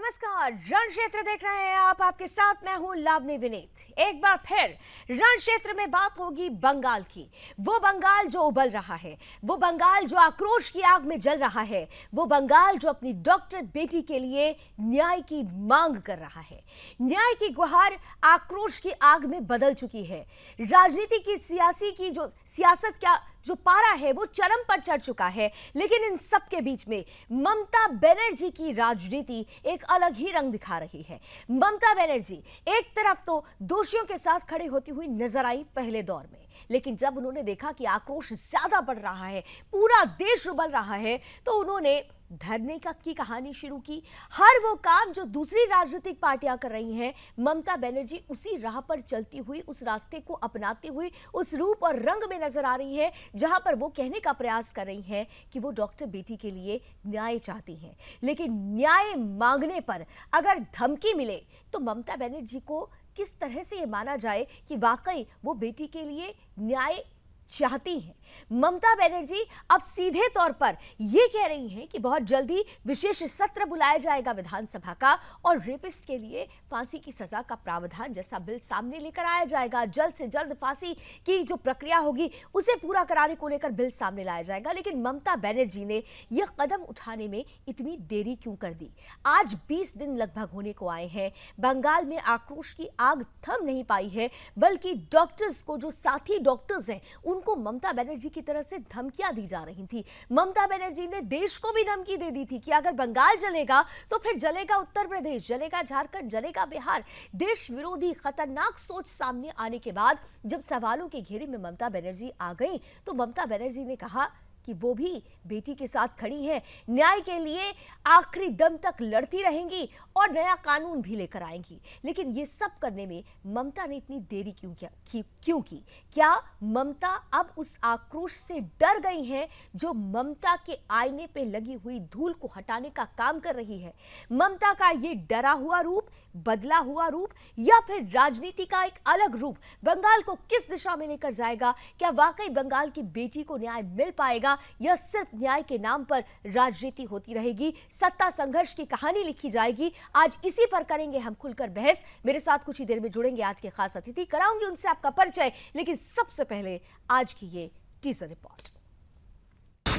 नमस्कार, रण क्षेत्र देख रहे हैं आप। आपके साथ मैं हूं लावनी विनीत। एक बार फिर रण क्षेत्र में बात होगी बंगाल की। वो बंगाल जो उबल रहा है, वो बंगाल जो आक्रोश की आग में जल रहा है, वो बंगाल जो अपनी डॉक्टर बेटी के लिए न्याय की मांग कर रहा है। न्याय की गुहार आक्रोश की आग में बदल चुकी है। राजनीति की सियासत का जो पारा है वो चरम पर चढ़ चुका है। लेकिन इन सब के बीच में ममता बनर्जी की राजनीति एक अलग ही रंग दिखा रही है। ममता बनर्जी एक तरफ तो दोषियों के साथ खड़ी होती हुई नजर आई पहले दौर में, लेकिन जब उन्होंने देखा कि आक्रोश ज्यादा बढ़ रहा है, पूरा देश उबल रहा है, तो उन्होंने धरने की कहानी शुरू की। हर वो काम जो दूसरी राजनीतिक पार्टियां कर रही हैं, ममता बनर्जी उसी राह पर चलती हुई, उस रास्ते को अपनाती हुई, उस रूप और रंग में नजर आ रही है जहां पर वो कहने का प्रयास कर रही हैं कि वो डॉक्टर बेटी के लिए न्याय चाहती हैं। लेकिन न्याय मांगने पर अगर धमकी मिले तो ममता बनर्जी को किस तरह से ये माना जाए कि वाकई वो बेटी के लिए न्याय चाहती हैं। ममता बनर्जी अब सीधे तौर पर यह कह रही हैं कि बहुत जल्दी विशेष सत्र बुलाया जाएगा विधानसभा का और रेपिस्ट के लिए फांसी की सजा का प्रावधान जैसा बिल सामने लेकर आया जाएगा। जल्द से जल्द फांसी की जो प्रक्रिया होगी उसे पूरा कराने को लेकर बिल सामने लाया जाएगा। लेकिन ममता बनर्जी ने यह कदम उठाने में इतनी देरी क्यों कर दी? आज 20 दिन लगभग होने को आए हैं। बंगाल में आक्रोश की आग थम नहीं पाई है, बल्कि डॉक्टर्स को, जो साथी डॉक्टर्स हैं, उनको ममता बनर्जी की तरफ से धमकियां दी जा रही थी। ममता बनर्जी ने देश को भी धमकी दे दी थी कि अगर बंगाल जलेगा तो फिर जलेगा उत्तर प्रदेश, जलेगा झारखंड, जलेगा बिहार। देश विरोधी खतरनाक सोच सामने आने के बाद जब सवालों के घेरे में ममता बनर्जी आ गई तो ममता बनर्जी ने कहा कि वो भी बेटी के साथ खड़ी हैं, न्याय के लिए आखिरी दम तक लड़ती रहेंगी और नया कानून भी लेकर आएंगी। लेकिन ये सब करने में ममता ने इतनी देरी क्यों की? क्या ममता अब उस आक्रोश से डर गई हैं जो ममता के आईने पे लगी हुई धूल को हटाने का काम कर रही है? ममता का ये डरा हुआ रूप, बदला हुआ रूप, या फिर राजनीति का एक अलग रूप बंगाल को किस दिशा में लेकर जाएगा? क्या वाकई बंगाल की बेटी को न्याय मिल पाएगा या सिर्फ न्याय के नाम पर राजनीति होती रहेगी, सत्ता संघर्ष की कहानी लिखी जाएगी? आज इसी पर करेंगे हम खुलकर बहस। मेरे साथ कुछ ही देर में जुड़ेंगे आज के खास अतिथि, कराऊंगी उनसे आपका परिचय। लेकिन सबसे पहले आज की ये टीजर रिपोर्ट।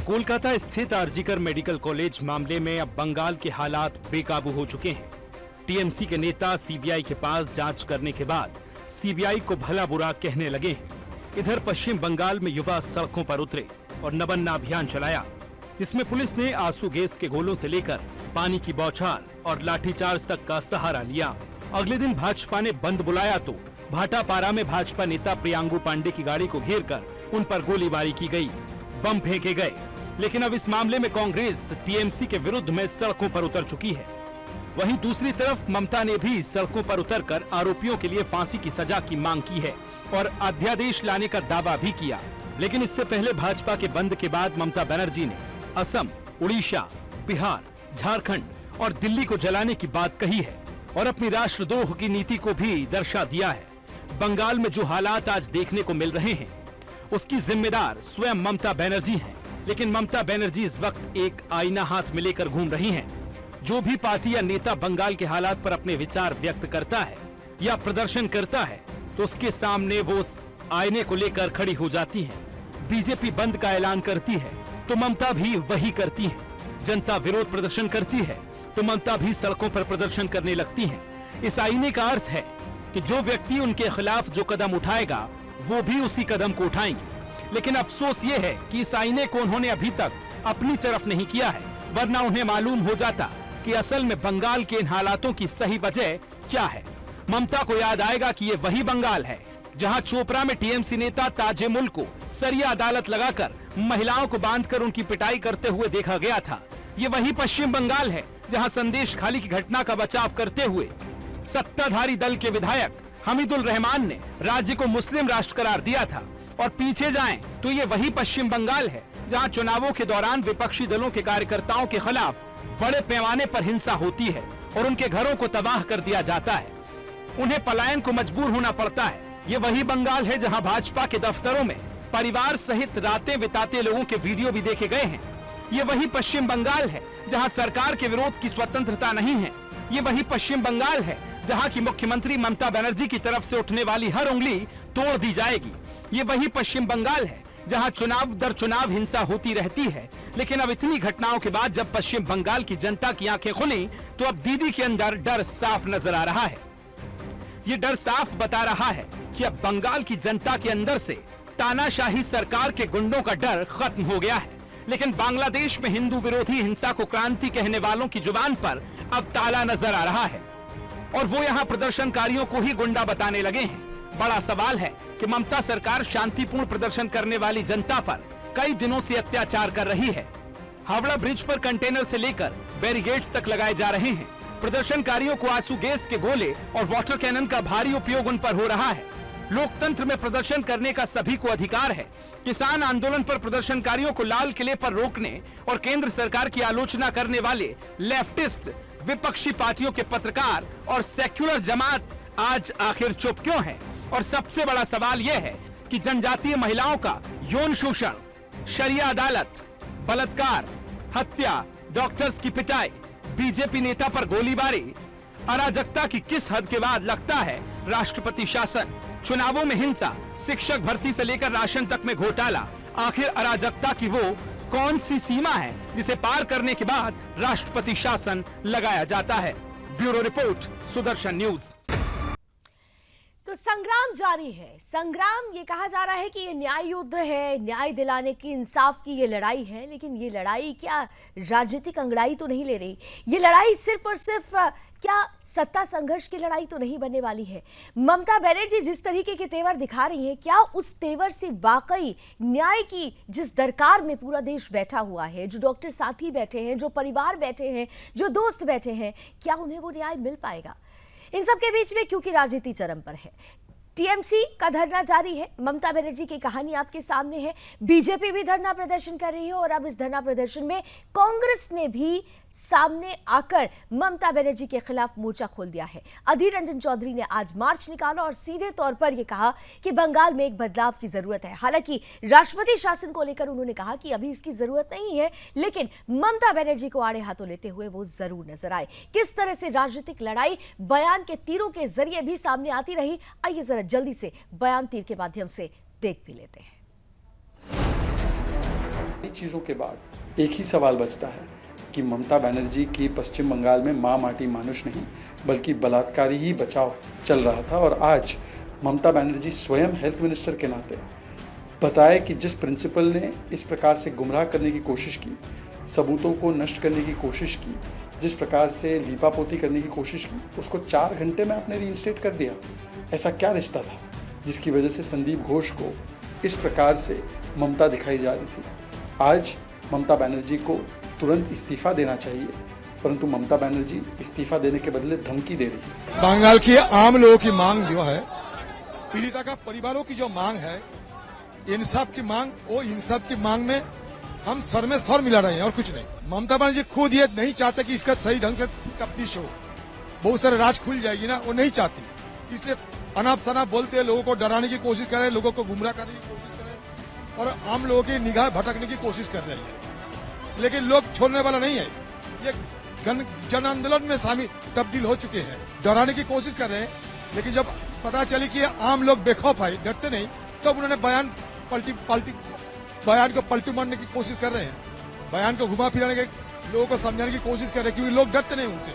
कोलकाता स्थित आरजीकर मेडिकल कॉलेज मामले में अब बंगाल के हालात बेकाबू हो चुके हैं। टीएमसी के नेता सीबीआई के पास जांच करने के बाद सीबीआई को भला बुरा कहने लगे हैं। इधर पश्चिम बंगाल में युवा सड़कों पर उतरे और नबन्ना अभियान चलाया, जिसमें पुलिस ने आंसू गैस के गोलों से लेकर पानी की बौछार और लाठीचार्ज तक का सहारा लिया। अगले दिन भाजपा ने बंद बुलाया तो भाटापारा में भाजपा नेता प्रियांगु पांडे की गाड़ी को घेरकर उन पर गोलीबारी की गई, बम फेंके गए। लेकिन अब इस मामले में कांग्रेस टीएमसी के विरुद्ध में सड़कों पर उतर चुकी है। वहीं दूसरी तरफ ममता ने भी सड़कों पर उतरकर आरोपियों के लिए फांसी की सजा की मांग की है और अध्यादेश लाने का दावा भी किया। लेकिन इससे पहले भाजपा के बंद के बाद ममता बनर्जी ने असम, उड़ीसा, बिहार, झारखंड और दिल्ली को जलाने की बात कही है और अपनी राष्ट्रद्रोह की नीति को भी दर्शा दिया है। बंगाल में जो हालात आज देखने को मिल रहे हैं उसकी जिम्मेदार स्वयं ममता बनर्जी हैं। लेकिन ममता बनर्जी इस वक्त एक आईना हाथ में लेकर घूम रही हैं। जो भी पार्टी या नेता बंगाल के हालात पर अपने विचार व्यक्त करता है या प्रदर्शन करता है तो उसके सामने वो उस आईने को लेकर खड़ी हो जाती हैं। बीजेपी बंद का ऐलान करती है तो ममता भी वही करती हैं। जनता विरोध प्रदर्शन करती है तो ममता भी सड़कों पर प्रदर्शन करने लगती हैं। इस आईने का अर्थ है कि जो व्यक्ति उनके खिलाफ जो कदम उठाएगा वो भी उसी कदम को उठाएंगे। लेकिन अफसोस ये है कि इस आईने को उन्होंने अभी तक अपनी तरफ नहीं किया है, वरना उन्हें मालूम हो जाता कि असल में बंगाल के इन हालातों की सही वजह क्या है। ममता को याद आएगा कि ये वही बंगाल है जहां चोपड़ा में टीएमसी नेता ताजेमुल को सरिया अदालत लगाकर महिलाओं को बांधकर उनकी पिटाई करते हुए देखा गया था। ये वही पश्चिम बंगाल है जहां संदेश खाली की घटना का बचाव करते हुए सत्ताधारी दल के विधायक हमीदुल रहमान ने राज्य को मुस्लिम राष्ट्र करार दिया था। और पीछे जाएं तो ये वही पश्चिम बंगाल है जहां चुनावों के दौरान विपक्षी दलों के कार्यकर्ताओं के खिलाफ बड़े पैमाने पर हिंसा होती है और उनके घरों को तबाह कर दिया जाता है, उन्हें पलायन को मजबूर होना पड़ता है। ये वही बंगाल है जहां भाजपा के दफ्तरों में परिवार सहित रातें बिताते लोगों के वीडियो भी देखे गए हैं। ये वही पश्चिम बंगाल है जहां सरकार के विरोध की स्वतंत्रता नहीं है। ये वही पश्चिम बंगाल है जहां की मुख्यमंत्री ममता बनर्जी की तरफ से उठने वाली हर उंगली तोड़ दी जाएगी। ये वही पश्चिम बंगाल है जहां चुनाव दर चुनाव हिंसा होती रहती है, लेकिन अब इतनी घटनाओं के बाद जब पश्चिम बंगाल की जनता की आंखें खुली तो अब दीदी के अंदर डर साफ नजर आ रहा है। ये डर साफ बता रहा है कि अब बंगाल की जनता के अंदर से तानाशाही सरकार के गुंडों का डर खत्म हो गया है, लेकिन बांग्लादेश में हिंदू विरोधी हिंसा को क्रांति कहने वालों की जुबान पर अब ताला नजर आ रहा है और वो यहाँ प्रदर्शनकारियों को ही गुंडा बताने लगे हैं। बड़ा सवाल है कि ममता सरकार शांतिपूर्ण प्रदर्शन करने वाली जनता पर कई दिनों से अत्याचार कर रही है। हावड़ा ब्रिज पर कंटेनर से लेकर बैरिकेड्स तक लगाए जा रहे हैं। प्रदर्शनकारियों को आंसू गैस के गोले और वाटर कैनन का भारी उपयोग उन पर हो रहा है। लोकतंत्र में प्रदर्शन करने का सभी को अधिकार है। किसान आंदोलन पर प्रदर्शनकारियों को लाल किले पर रोकने और केंद्र सरकार की आलोचना करने वाले लेफ्टिस्ट विपक्षी पार्टियों के पत्रकार और सेक्युलर जमात आज आखिर चुप क्यों है? और सबसे बड़ा सवाल यह है कि जनजातीय महिलाओं का यौन शोषण, शरिया अदालत, बलात्कार, हत्या, डॉक्टर्स की पिटाई, बीजेपी नेता पर गोलीबारी, अराजकता की किस हद के बाद लगता है राष्ट्रपति शासन, चुनावों में हिंसा, शिक्षक भर्ती से लेकर राशन तक में घोटाला, आखिर अराजकता की वो कौन सी सीमा है जिसे पार करने के बाद राष्ट्रपति शासन लगाया जाता है? Bureau report, Sudarshan news. तो संग्राम जारी है। संग्राम, ये कहा जा रहा है कि ये न्याय युद्ध है, न्याय दिलाने की, इंसाफ की ये लड़ाई है, लेकिन ये लड़ाई क्या राजनीतिक अंगड़ाई तो नहीं ले रही। ये लड़ाई सिर्फ और सिर्फ क्या सत्ता संघर्ष की लड़ाई तो नहीं बनने वाली है। ममता बनर्जी जिस तरीके के तेवर दिखा रही हैं, क्या उस तेवर से वाकई न्याय की जिस दरकार में पूरा देश बैठा हुआ है, जो डॉक्टर साथी बैठे हैं, जो परिवार बैठे हैं, जो दोस्त बैठे हैं, क्या उन्हें वो न्याय मिल पाएगा? इन सब के बीच में क्योंकि राजनीति चरम पर है, टीएमसी का धरना जारी है। ममता बनर्जी की कहानी आपके सामने है। बीजेपी भी धरना प्रदर्शन कर रही है और अब इस धरना प्रदर्शन में कांग्रेस ने भी सामने आकर ममता बनर्जी के खिलाफ मोर्चा खोल दिया है। अधीर रंजन चौधरी ने आज मार्च निकाला और सीधे तौर पर यह कहा कि बंगाल में एक बदलाव की जरूरत है। हालांकि राष्ट्रपति शासन को लेकर उन्होंने कहा कि अभी इसकी जरूरत नहीं है, लेकिन ममता बनर्जी को आड़े हाथों लेते हुए वो जरूर नजर आए। किस तरह से राजनीतिक लड़ाई बयान के तीरों के जरिए भी सामने आती रही, आइए जरा जल्दी से बयान तीर के माध्यम से देख भी लेते हैं। चीजों के बाद एक ही सवाल बचता है कि ममता बनर्जी की पश्चिम बंगाल में मां माटी मानुष नहीं बल्कि बलात्कारी ही बचाव चल रहा था। और आज ममता बनर्जी स्वयं हेल्थ मिनिस्टर के नाते बताए कि जिस प्रिंसिपल ने इस प्रकार से गुमराह करने की कोशिश की, सबूतों को नष्ट करने की कोशिश की, जिस प्रकार से लीपापोती करने की कोशिश की, उसको 4 घंटे में आपने रीइंस्टेट कर दिया। ऐसा क्या रिश्ता था जिसकी वजह से संदीप घोष को इस प्रकार से ममता दिखाई जा रही थी? आज ममता बनर्जी को तुरंत इस्तीफा देना चाहिए, परंतु ममता बनर्जी इस्तीफा देने के बदले धमकी दे रही है। बंगाल के आम लोगों की मांग जो है, पीड़िता का परिवारों की जो मांग है, इंसाफ की मांग, वो इंसाफ की मांग में हम सर में सर मिला रहे हैं और कुछ नहीं। ममता बनर्जी खुद ये नहीं चाहते कि इसका सही ढंग से तफ्तीश हो, बहुत सारे राज खुल जाएगी ना, वो नहीं चाहती। इसलिए अनाप शनाप बोलते हैं, लोगों को डराने की कोशिश कर रहे हैं, लोगों को गुमराह करने की कोशिश कर रहे हैं और आम लोगों की निगाह भटकने की कोशिश कर रहे हैं। लेकिन लोग छोड़ने वाला नहीं है। ये जन आंदोलन में शामिल तब्दील हो चुके हैं, डराने की कोशिश कर रहे हैं। लेकिन जब पता चली कि आम लोग बेखौफ आए, डरते नहीं, तब उन्होंने बयान को पलटी मारने की कोशिश कर रहे हैं। बयान को घुमा फिराने के, लोगों को समझाने की कोशिश कर रहे हैं, क्योंकि लोग डरते नहीं उनसे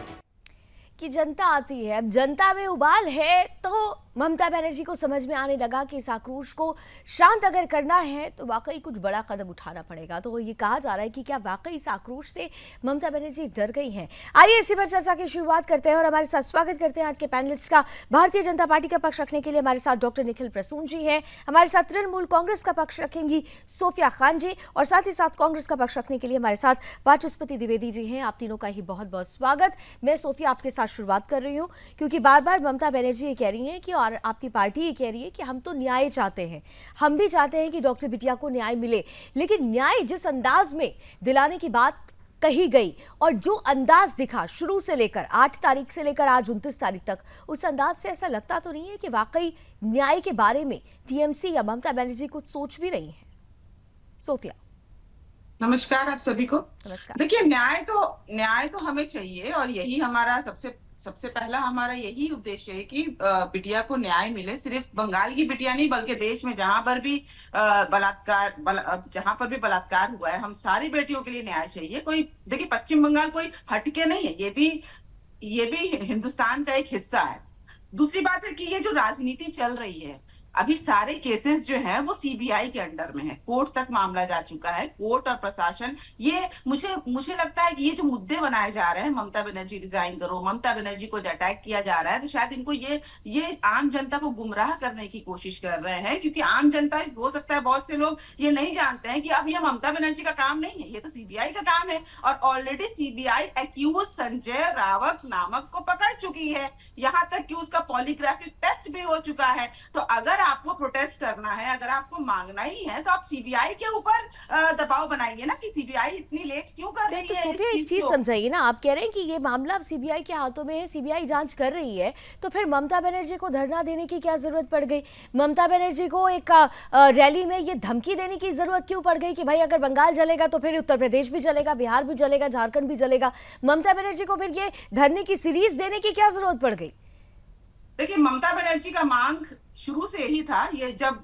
कि जनता आती है। अब जनता में उबाल है तो ममता बनर्जी को समझ में आने लगा कि इस आक्रोश को शांत अगर करना है तो वाकई कुछ बड़ा कदम उठाना पड़ेगा। तो ये कहा जा रहा है कि क्या वाकई इस आक्रोश से ममता बनर्जी डर गई हैं? आइए इसी पर चर्चा की शुरुआत करते हैं और हमारे साथ स्वागत करते हैं आज के पैनलिस्ट का। भारतीय जनता पार्टी का पक्ष रखने के लिए हमारे साथ डॉक्टर निखिल प्रसून जी हैं, हमारे साथ तृणमूल कांग्रेस का पक्ष रखेंगी सोफिया खान जी, और साथ ही साथ कांग्रेस का पक्ष रखने के लिए हमारे साथ वाचस्पति द्विवेदी जी हैं। आप तीनों का ही बहुत बहुत स्वागत। मैं सोफिया आपके साथ शुरुआत कर रही हूँ क्योंकि बार बार ममता बनर्जी ये कह रही हैं कि, और आपकी पार्टी ये कह रही है कि हम तो न्याय चाहते हैं, हम भी चाहते हैं कि डॉक्टर बिटिया को न्याय मिले, लेकिन न्याय जिस अंदाज में दिलाने की बात कही गई और जो अंदाज दिखा शुरू से लेकर 8 तारीख से लेकर आज 29 तारीख तक, उस अंदाज से ऐसा लगता तो नहीं है कि वाकई न्याय के बारे में टीएमसी या ममता बनर्जी कुछ सोच भी रही है। सोफिया। नमस्कार आप सभी को। नमस्कार। देखिए, न्याय तो हमें चाहिए और यही हमारा सबसे पहला हमारा यही उद्देश्य है कि बिटिया को न्याय मिले। सिर्फ बंगाल की बिटिया नहीं बल्कि देश में जहां पर भी जहां पर भी बलात्कार हुआ है, हम सारी बेटियों के लिए न्याय चाहिए। कोई देखिए, पश्चिम बंगाल कोई हटके नहीं है, ये भी हिंदुस्तान का एक हिस्सा है। दूसरी बात है कि ये जो राजनीति चल रही है, अभी सारे केसेस जो हैं वो सीबीआई के अंडर में है, कोर्ट तक मामला जा चुका है। कोर्ट और प्रशासन, ये मुझे लगता है कि ये जो मुद्दे बनाए जा रहे हैं, ममता बनर्जी रिजाइन करो, ममता बनर्जी को अटैक किया जा रहा है, तो शायद इनको ये आम जनता को गुमराह करने की कोशिश कर रहे हैं। क्योंकि आम जनता, हो सकता है बहुत से लोग ये नहीं जानते हैं कि अब ये ममता बनर्जी का काम नहीं है, ये तो सीबीआई का काम है। और already CBI accuse Sanjay Rawat नामक को पकड़ चुकी है, यहाँ तक कि उसका पॉलीग्राफिक टेस्ट भी हो चुका है। तो अगर आपको प्रोटेस्ट करना है, अगर आपको मांगना ही है, तो आप सीबीआई के ऊपर दबाव बनाइए ना कि सीबीआई इतनी लेट क्यों कर रही तो है। सोफिया, एक चीज समझाइए ना, आप कह रहे हैं कि ये मामला अब सीबीआई के हाथों में है, सीबीआई जांच कर रही है, तो फिर ममता बनर्जी को धरना देने की क्या जरूरत पड़ गई? ममता बनर्जी को एक रैली में ये धमकी देने की जरूरत क्यों पड़ गई कि भाई अगर बंगाल जलेगा तो फिर उत्तर प्रदेश भी जलेगा, बिहार भी जलेगा, झारखंड भी जलेगा? ममता बनर्जी को फिर ये धरने की सीरीज देने की क्या जरूरत पड़ गई? देखिए, ममता बनर्जी का मांग शुरू से ही था। ये जब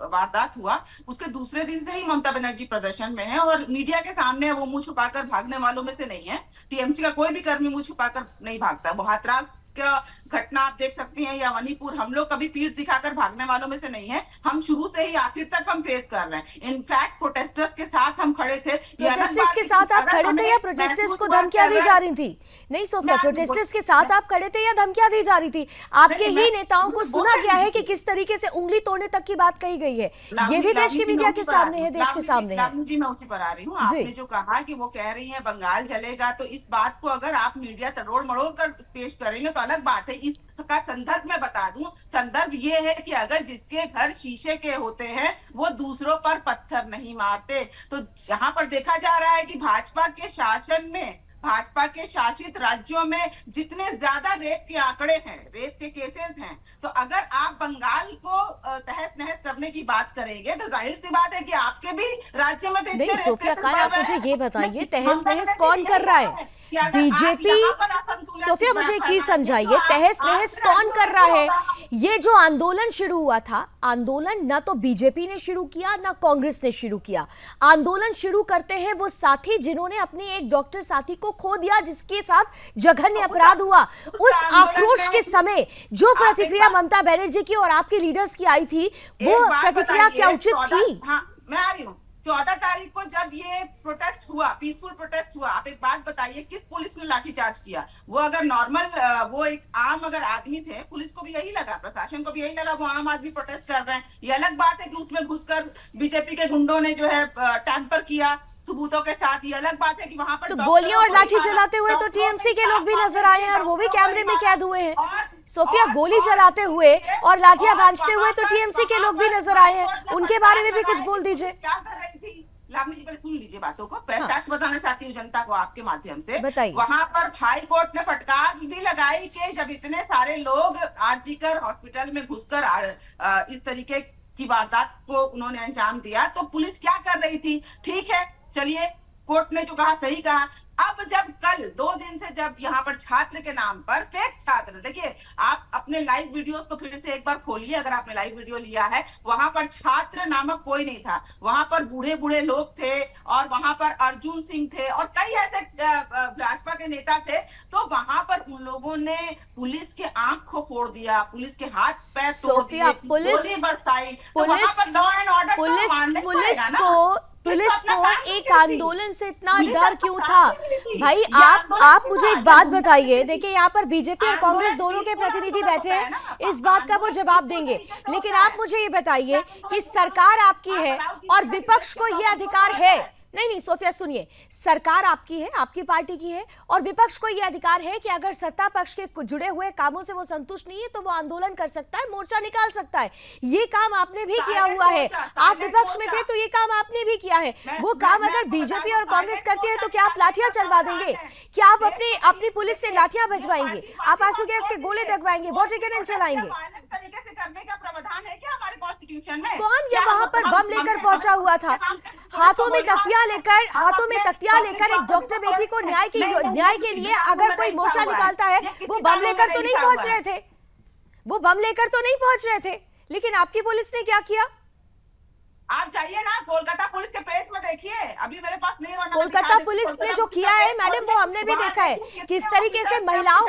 वारदात हुआ, उसके दूसरे दिन से ही ममता बनर्जी प्रदर्शन में है और मीडिया के सामने वो मुंह छुपाकर भागने वालों में से नहीं है। टीएमसी का कोई भी कर्मी मुंह छुपाकर नहीं भागता। वो हाथरस का घटना आप देख सकती हैं या मणिपुर, हम लोग कभी पीठ दिखाकर भागने वालों में से नहीं है। हम शुरू से ही आखिर तक हम फेस कर रहे हैं। इनफैक्ट प्रोटेस्टर्स के साथ हम खड़े थे। प्रोटेस्टर्स के साथ आप खड़े थे या प्रोटेस्टर्स को धमकियां दी जा रही थी? नहीं सोफिया, प्रोटेस्टर्स के साथ आप खड़े थे या धमकियां दी जा रही थी? आपके ही नेताओं को सुना गया है कि किस तरीके से उंगली तोड़ने तक की बात कही गई है। ये भी देश की मीडिया के सामने है, देश के सामने है। जी, मैं उसी पर आ रही हूँ। आपने जो कहा कि वो कह रही है बंगाल जलेगा, तो इस बात को अगर आप मीडिया तरोड़ मरोड़ कर पेश करेंगे तो अलग बात है। इसका संदर्भ मैं बता दूं, संदर्भ ये है कि अगर जिसके घर शीशे के होते हैं वो दूसरों पर पत्थर नहीं मारते। तो जहां पर देखा जा रहा है कि भाजपा के शासन में, भाजपा के शासित राज्यों में जितने ज्यादा रेप के आंकड़े हैं, रेप के केसेस हैं, तो अगर आप बंगाल को तहस नहस करने की बात करेंगे तो जाहिर सी बात है कि आपके भी राज्य में नहीं सोफिया खान, आप मुझे ये बताइए, तहस नहस कौन कर रहा है? बीजेपी। सोफिया, मुझे एक चीज समझाइए, तहस नहस कौन कर रहा है? ये जो आंदोलन शुरू हुआ था, आंदोलन ना तो बीजेपी ने शुरू किया ना कांग्रेस ने शुरू किया। आंदोलन शुरू करते हैं वो साथी जिन्होंने अपने एक डॉक्टर साथी को खो दिया, जिसके साथ जघन्य अपराध हुआ। उस आक्रोश के समय जो प्रतिक्रिया ममता बनर्जी की और आपके लीडर्स की आई थी, वो प्रतिक्रिया क्या उचित थी? हाँ, मैं आ रही हूँ। 14 तारीख को जब ये प्रोटेस्ट हुआ, पीसफुल प्रोटेस्ट हुआ, आप एक बात बताइए, किस पुलिस ने लाठीचार्ज किया? वो अगर नॉर्मल, वो एक आम अगर आदमी थे, पुलिस को भी यही लगा, प्रशासन को भी यही लगा, वो आम आदमी प्रोटेस्ट कर रहे हैं। ये अलग बात है कि उसमें घुसकर बीजेपी के गुंडों ने जो है टैंपर किया सबूतों के साथ। ये अलग बात है कि वहां पर तो गोलियां और लाठी चलाते हुए तो टीएमसी के लोग भी नजर आए हैं और वो भी कैमरे में कैद हुए हैं। सोफिया, गोली चलाते हुए और लाठियां भांजते हुए तो टीएमसी के लोग भी नजर आए हैं, उनके बारे में भी कुछ बोल दीजिए। क्या कर रही थी लावनी जी, पहले सुन लीजिए बातों को। फैक्ट बताना चाहती हूँ जनता को आपके माध्यम से। बताइए। वहां पर हाई कोर्ट ने फटकार भी लगाई कि जब इतने सारे लोग आरजीकर हॉस्पिटल में घुसकर इस तरीके की वारदात को उन्होंने अंजाम दिया, तो पुलिस क्या कर रही थी? ठीक है, चलिए, कोर्ट ने जो कहा सही कहा। अब जब कल 2 दिन से जब यहाँ पर छात्र के नाम पर फेक छात्र, देखिए आप अपने लाइव वीडियोस को फिर से एक बार खोलिए, अगर आपने लाइव वीडियो लिया है, वहां पर छात्र नामक कोई नहीं था। वहां पर बूढ़े बूढ़े लोग थे और वहां पर अर्जुन सिंह थे और कई ऐसे भाजपा के नेता थे। तो वहां पर उन लोगों ने पुलिस के आंख को फोड़ दिया, पुलिस के हाथ पैर तोड़ दिए, गोली बरसाई। पुलिस को एक आंदोलन से इतना डर क्यों था? भाई आप मुझे एक बात बताइए, देखिए यहाँ पर बीजेपी और कांग्रेस दोनों के प्रतिनिधि बैठे हैं, इस बात का वो जवाब देंगे, लेकिन आप मुझे ये बताइए कि सरकार आपकी है और विपक्ष को ये अधिकार है, नहीं सोफिया सुनिए, सरकार आपकी है, आपकी पार्टी की है और विपक्ष को यह अधिकार है कि अगर सत्ता पक्ष के जुड़े हुए कामों से वो संतुष्ट नहीं है तो वो आंदोलन कर सकता है, मोर्चा निकाल सकता है। ये काम आपने भी किया हुआ है, आप विपक्ष में थे तो ये काम आपने भी किया है। वो काम अगर बीजेपी और कांग्रेस करती है तो क्या आप लाठियां चलवा देंगे? क्या आप अपनी पुलिस से लाठियां भिजवाएंगे? आप आंसू गैस के गोले दगवाएंगे, वाटर कैनन चलाएंगे? तरीके से करने का प्रावधान है क्या हमारे कॉन्स्टिट्यूशन में? कौन ये वहां पर बम लेकर पहुंचा हुआ था, हाथों में तख्तियां लेकर एक डॉक्टर बेटी को न्याय के लिए अगर कोई मोर्चा निकालता है, वो बम लेकर तो नहीं पहुंच रहे थे, लेकिन आपकी पुलिस ने क्या किया? आप जाइए ना कोलकाता पुलिस के पेज में देखिए, अभी मेरे पास नहीं है। कोलकाता पुलिस ने जो किया है मैडम, वो हमने भी देखा है, किस तरीके से महिलाओं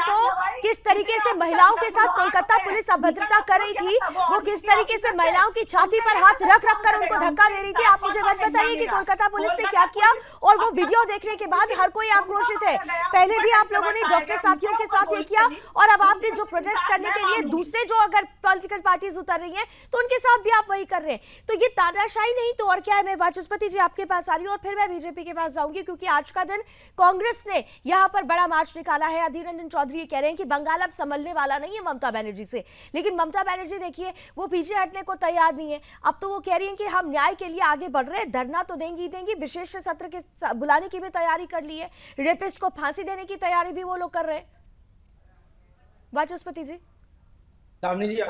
के साथ कोलकाता पुलिस अभद्रता कर रही थी, वो किस तरीके से महिलाओं की छाती पर हाथ रख कर उनको धक्का दे रही थी। आप मुझे बात बताइए कि कोलकाता पुलिस ने क्या किया, और वो वीडियो देखने के बाद हर कोई आक्रोशित है। पहले भी आप लोगों ने डॉक्टर साथियों के साथ ये किया, और अब आपने जो प्रोटेस्ट करने के लिए दूसरे जो अगर पॉलिटिकल पार्टीज उतर रही हैं तो उनके साथ भी आप वही कर रहे हैं। तो ये तानाशाही नहीं तो और क्या है। मैं वाचस्पति जी आपके पास आ रही हूँ और फिर मैं बीजेपी के पास जाऊंगी, क्योंकि आज का दिन कांग्रेस ने यहाँ पर बड़ा मार्च निकाला है। अधीर रंजन चौधरी ये कह रहे हैं कि बंगाल अब संभलने वाला नहीं है ममता बनर्जी से, लेकिन ममता बनर्जी देखिए वो पीछे हटने को तैयार नहीं है। अब तो वो कह रही हैं कि हम न्याय के लिए आगे बढ़ रहे हैं, धरना तो देंगी ही देंगी, विशेष सत्र के बुलाने की भी तैयारी कर ली है, रेपिस्ट को फांसी देने की तैयारी भी वो लोग कर रहे हैं। वाचस्पति जी। लावनी जी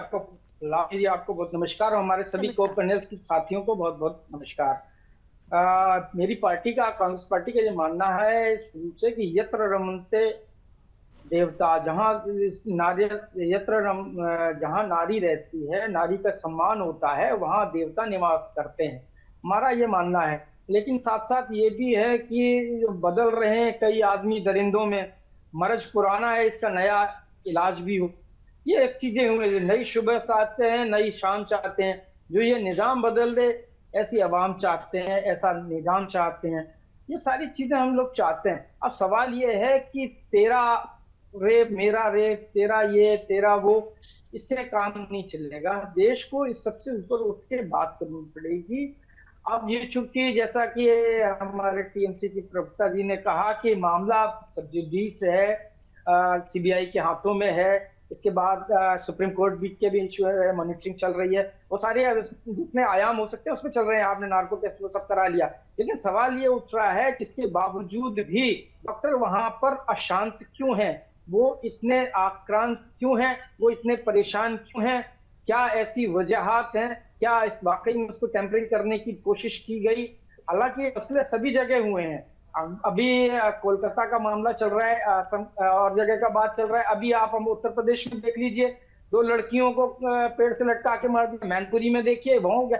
आपको बहुत नमस्कार, और हमारे सभी को पैनल के साथियों को बहुत बहुत नमस्कार। मेरी पार्टी का, कांग्रेस पार्टी का ये मानना है शुरू से कि यत्र रमन्ते देवता, जहाँ नारी रहती है, नारी का सम्मान होता है, वहाँ देवता निवास करते हैं, हमारा ये मानना है। लेकिन साथ साथ ये भी है कि बदल रहे हैं कई आदमी दरिंदों में, मर्ज पुराना है, इसका नया इलाज भी हो, ये एक चीजें हुई। नई सुबह चाहते हैं, नई शाम चाहते हैं, जो ये निजाम बदल दे ऐसी अवाम चाहते हैं, ऐसा निजाम चाहते हैं, ये सारी चीजें हम लोग चाहते हैं। अब सवाल ये है कि तेरा रेप, मेरा रेप, तेरा ये, तेरा वो, इससे काम नहीं चलेगा। देश को इस सबसे ऊपर उठ के बात करनी पड़ेगी। अब ये चूंकि जैसा कि हमारे टीएमसी की प्रवक्ता जी ने कहा कि मामला सब जुडिस है, सीबीआई के हाथों में है, इसके बाद सुप्रीम कोर्ट भी के भी इशू है, मॉनिटरिंग चल रही है, वो सारे जितने आयाम हो सकते हैं उसमें चल रहे हैं। आपने नार्को टेस्ट वो सब करा लिया, लेकिन सवाल ये उठ रहा है कि इसके बावजूद भी डॉक्टर वहां पर अशांत क्यों हैं, वो इतने आक्रांत क्यों हैं, वो इतने परेशान क्यों हैं, क्या ऐसी वजहात हैं, क्या इस वाकई में उसको टेम्परिंग करने की कोशिश की गई? हालांकि मसले सभी जगह हुए हैं। अभी कोलकाता का मामला चल रहा है, और जगह का बात चल रहा है। अभी आप हम उत्तर प्रदेश में देख लीजिए, 2 लड़कियों को पेड़ से लटका के मार दिया। मैनपुरी में देखिए, वहां हो गया।